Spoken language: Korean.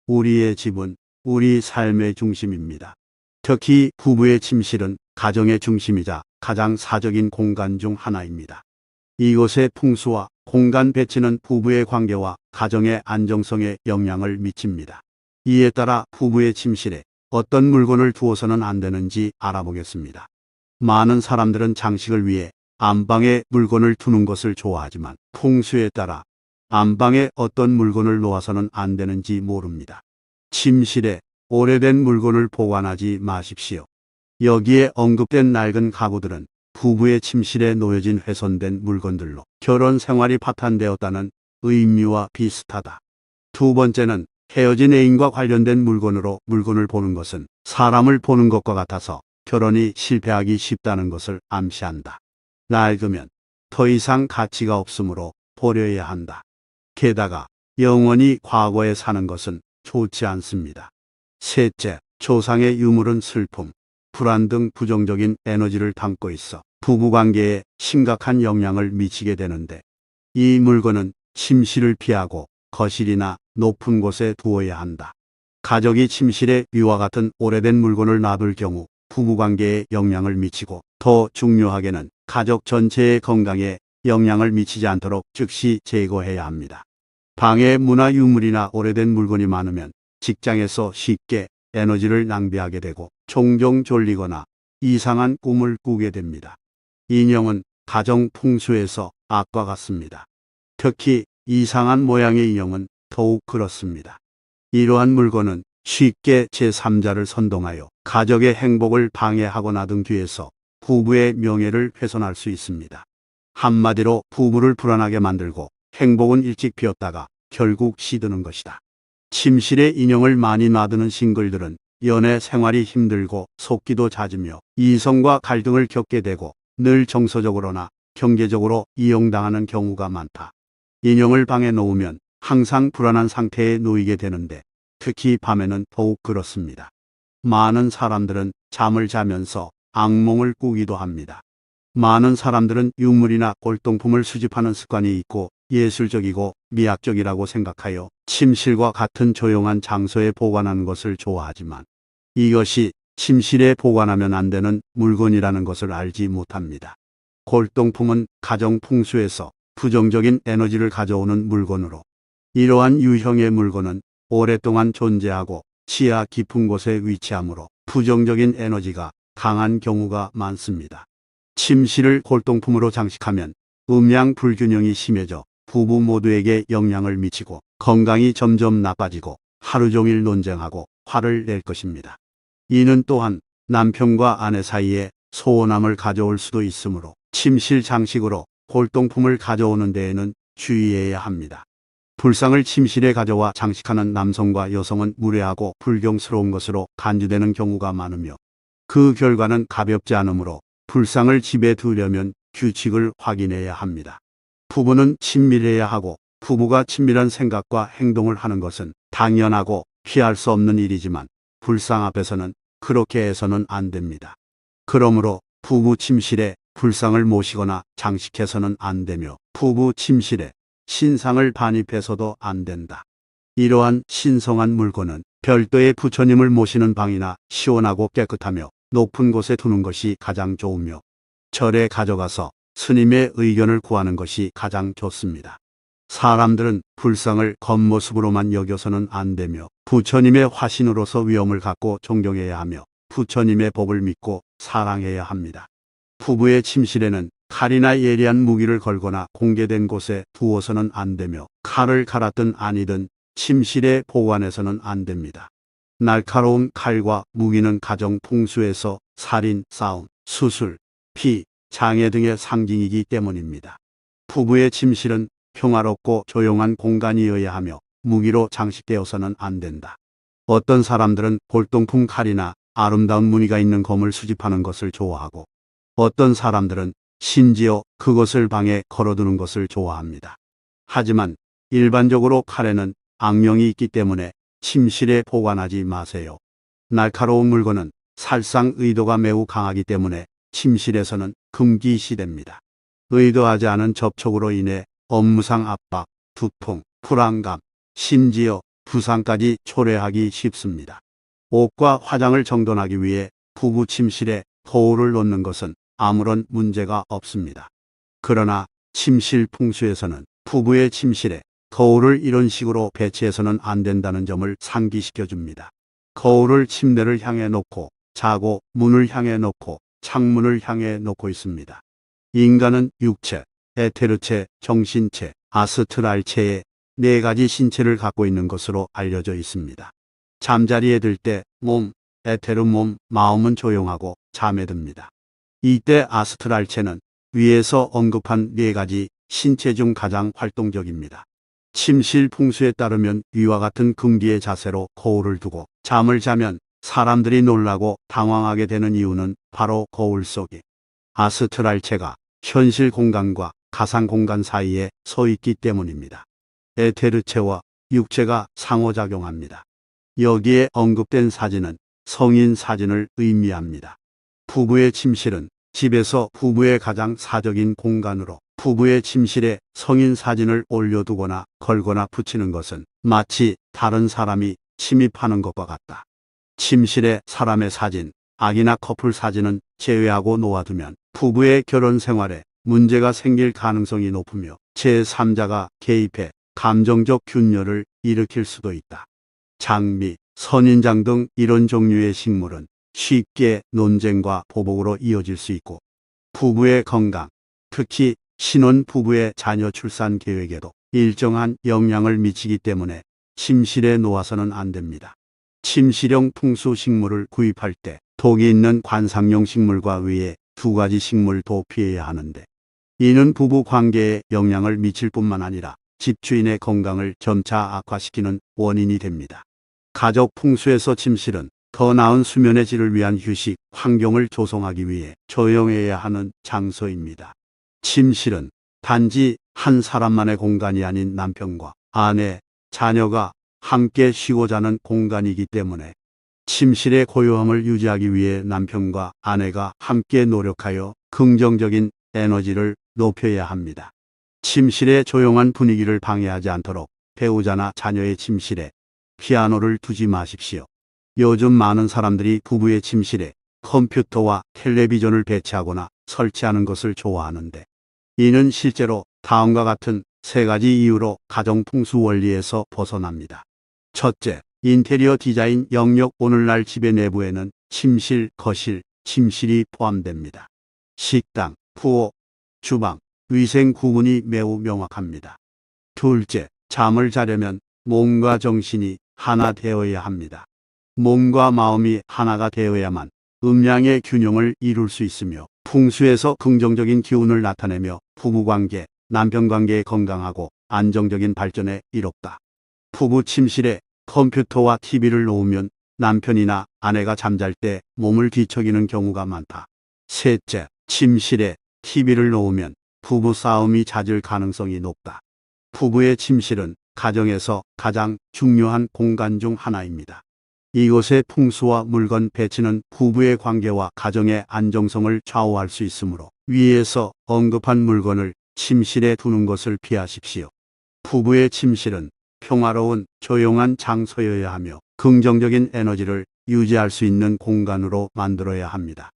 우리의 집은 우리 삶의 중심입니다. 특히 부부의 침실은 가정의 중심이자 가장 사적인 공간 중 하나입니다. 이곳의 풍수와 공간 배치는 부부의 관계와 가정의 안정성에 영향을 미칩니다. 이에 따라 부부의 침실에 어떤 물건을 두어서는 안 되는지 알아보겠습니다. 많은 사람들은 장식을 위해 안방에 물건을 두는 것을 좋아하지만 풍수에 따라 안방에 어떤 물건을 놓아서는 안 되는지 모릅니다. 침실에 오래된 물건을 보관하지 마십시오. 여기에 언급된 낡은 가구들은 부부의 침실에 놓여진 훼손된 물건들로 결혼 생활이 파탄되었다는 의미와 비슷하다. 두 번째는 헤어진 애인과 관련된 물건으로 물건을 보는 것은 사람을 보는 것과 같아서 결혼이 실패하기 쉽다는 것을 암시한다. 낡으면 더 이상 가치가 없으므로 버려야 한다. 게다가 영원히 과거에 사는 것은 좋지 않습니다. 셋째, 조상의 유물은 슬픔, 불안 등 부정적인 에너지를 담고 있어 부부관계에 심각한 영향을 미치게 되는데, 이 물건은 침실을 피하고 거실이나 높은 곳에 두어야 한다. 가족이 침실에 위와 같은 오래된 물건을 놔둘 경우 부부관계에 영향을 미치고, 더 중요하게는 가족 전체의 건강에 영향을 미치지 않도록 즉시 제거해야 합니다. 방에 문화 유물이나 오래된 물건이 많으면 직장에서 쉽게 에너지를 낭비하게 되고 종종 졸리거나 이상한 꿈을 꾸게 됩니다. 인형은 가정 풍수에서 악과 같습니다. 특히 이상한 모양의 인형은 더욱 그렇습니다. 이러한 물건은 쉽게 제3자를 선동하여 가족의 행복을 방해하거나 등 뒤에서 부부의 명예를 훼손할 수 있습니다. 한마디로 부부를 불안하게 만들고 행복은 일찍 비었다가 결국 시드는 것이다. 침실에 인형을 많이 놔두는 싱글들은 연애 생활이 힘들고 속기도 잦으며 이성과 갈등을 겪게 되고 늘 정서적으로나 경제적으로 이용당하는 경우가 많다. 인형을 방에 놓으면 항상 불안한 상태에 놓이게 되는데, 특히 밤에는 더욱 그렇습니다. 많은 사람들은 잠을 자면서 악몽을 꾸기도 합니다. 많은 사람들은 유물이나 골동품을 수집하는 습관이 있고 예술적이고 미학적이라고 생각하여 침실과 같은 조용한 장소에 보관하는 것을 좋아하지만, 이것이 침실에 보관하면 안 되는 물건이라는 것을 알지 못합니다. 골동품은 가정 풍수에서 부정적인 에너지를 가져오는 물건으로, 이러한 유형의 물건은 오랫동안 존재하고 지하 깊은 곳에 위치하므로 부정적인 에너지가 강한 경우가 많습니다. 침실을 골동품으로 장식하면 음양 불균형이 심해져 부부 모두에게 영향을 미치고 건강이 점점 나빠지고 하루 종일 논쟁하고 화를 낼 것입니다. 이는 또한 남편과 아내 사이에 소원함을 가져올 수도 있으므로 침실 장식으로 골동품을 가져오는 데에는 주의해야 합니다. 불상을 침실에 가져와 장식하는 남성과 여성은 무례하고 불경스러운 것으로 간주되는 경우가 많으며, 그 결과는 가볍지 않으므로 불상을 집에 두려면 규칙을 확인해야 합니다. 부부는 친밀해야 하고 부부가 친밀한 생각과 행동을 하는 것은 당연하고 피할 수 없는 일이지만 불상 앞에서는 그렇게 해서는 안 됩니다. 그러므로 부부 침실에 불상을 모시거나 장식해서는 안 되며 부부 침실에 신상을 반입해서도 안 된다. 이러한 신성한 물건은 별도의 부처님을 모시는 방이나 시원하고 깨끗하며 높은 곳에 두는 것이 가장 좋으며, 절에 가져가서 스님의 의견을 구하는 것이 가장 좋습니다. 사람들은 불상을 겉모습으로만 여겨서는 안 되며 부처님의 화신으로서 위엄을 갖고 존경해야 하며 부처님의 법을 믿고 사랑해야 합니다. 부부의 침실에는 칼이나 예리한 무기를 걸거나 공개된 곳에 두어서는 안 되며, 칼을 갈았든 아니든 침실에 보관해서는 안 됩니다. 날카로운 칼과 무기는 가정 풍수에서 살인, 싸움, 수술, 피, 장애 등의 상징이기 때문입니다. 부부의 침실은 평화롭고 조용한 공간이어야 하며 무기로 장식되어서는 안 된다. 어떤 사람들은 골동품 칼이나 아름다운 무늬가 있는 검을 수집하는 것을 좋아하고, 어떤 사람들은 심지어 그것을 방에 걸어두는 것을 좋아합니다. 하지만 일반적으로 칼에는 악명이 있기 때문에 침실에 보관하지 마세요. 날카로운 물건은 살상 의도가 매우 강하기 때문에 침실에서는 금기시됩니다. 의도하지 않은 접촉으로 인해 업무상 압박, 두통, 불안감, 심지어 부상까지 초래하기 쉽습니다. 옷과 화장을 정돈하기 위해 부부 침실에 거울을 놓는 것은 아무런 문제가 없습니다. 그러나 침실 풍수에서는 부부의 침실에 거울을 이런 식으로 배치해서는 안 된다는 점을 상기시켜 줍니다. 거울을 침대를 향해 놓고 자고 문을 향해 놓고 창문을 향해 놓고 있습니다. 인간은 육체, 에테르체, 정신체, 아스트랄체의 네 가지 신체를 갖고 있는 것으로 알려져 있습니다. 잠자리에 들 때 몸, 에테르 몸, 마음은 조용하고 잠에 듭니다. 이때 아스트랄체는 위에서 언급한 네 가지 신체 중 가장 활동적입니다. 침실 풍수에 따르면 위와 같은 긍디의 자세로 거울을 두고 잠을 자면 사람들이 놀라고 당황하게 되는 이유는 바로 거울 속에 아스트랄체가 현실 공간과 가상 공간 사이에 서 있기 때문입니다. 에테르체와 육체가 상호작용합니다. 여기에 언급된 사진은 성인 사진을 의미합니다. 부부의 침실은 집에서 부부의 가장 사적인 공간으로 부부의 침실에 성인 사진을 올려두거나 걸거나 붙이는 것은 마치 다른 사람이 침입하는 것과 같다. 침실에 사람의 사진, 아기나 커플 사진은 제외하고 놓아두면 부부의 결혼 생활에 문제가 생길 가능성이 높으며 제3자가 개입해 감정적 균열을 일으킬 수도 있다. 장미, 선인장 등 이런 종류의 식물은 쉽게 논쟁과 보복으로 이어질 수 있고 부부의 건강, 특히 신혼 부부의 자녀 출산 계획에도 일정한 영향을 미치기 때문에 침실에 놓아서는 안 됩니다. 침실형 풍수 식물을 구입할 때 독이 있는 관상용 식물과 외에 두 가지 식물도 피해야 하는데 이는 부부 관계에 영향을 미칠 뿐만 아니라 집주인의 건강을 점차 악화시키는 원인이 됩니다. 가족 풍수에서 침실은 더 나은 수면의 질을 위한 휴식 환경을 조성하기 위해 조용해야 하는 장소입니다. 침실은 단지 한 사람만의 공간이 아닌 남편과 아내, 자녀가 함께 쉬고 자는 공간이기 때문에 침실의 고요함을 유지하기 위해 남편과 아내가 함께 노력하여 긍정적인 에너지를 높여야 합니다. 침실의 조용한 분위기를 방해하지 않도록 배우자나 자녀의 침실에 피아노를 두지 마십시오. 요즘 많은 사람들이 부부의 침실에 컴퓨터와 텔레비전을 배치하거나 설치하는 것을 좋아하는데 이는 실제로 다음과 같은 세 가지 이유로 가정 풍수 원리에서 벗어납니다. 첫째, 인테리어 디자인 영역. 오늘날 집의 내부에는 침실, 거실, 침실이 포함됩니다. 식당, 부엌, 주방, 위생 구분이 매우 명확합니다. 둘째, 잠을 자려면 몸과 정신이 하나 되어야 합니다. 몸과 마음이 하나가 되어야만 음양의 균형을 이룰 수 있으며 풍수에서 긍정적인 기운을 나타내며 부부관계, 남편관계에 건강하고 안정적인 발전에 이롭다. 부부 침실에 컴퓨터와 TV를 놓으면 남편이나 아내가 잠잘 때 몸을 뒤척이는 경우가 많다. 셋째, 침실에 TV를 놓으면 부부 싸움이 잦을 가능성이 높다. 부부의 침실은 가정에서 가장 중요한 공간 중 하나입니다. 이곳의 풍수와 물건 배치는 부부의 관계와 가정의 안정성을 좌우할 수 있으므로 위에서 언급한 물건을 침실에 두는 것을 피하십시오. 부부의 침실은 평화로운 조용한 장소여야 하며 긍정적인 에너지를 유지할 수 있는 공간으로 만들어야 합니다.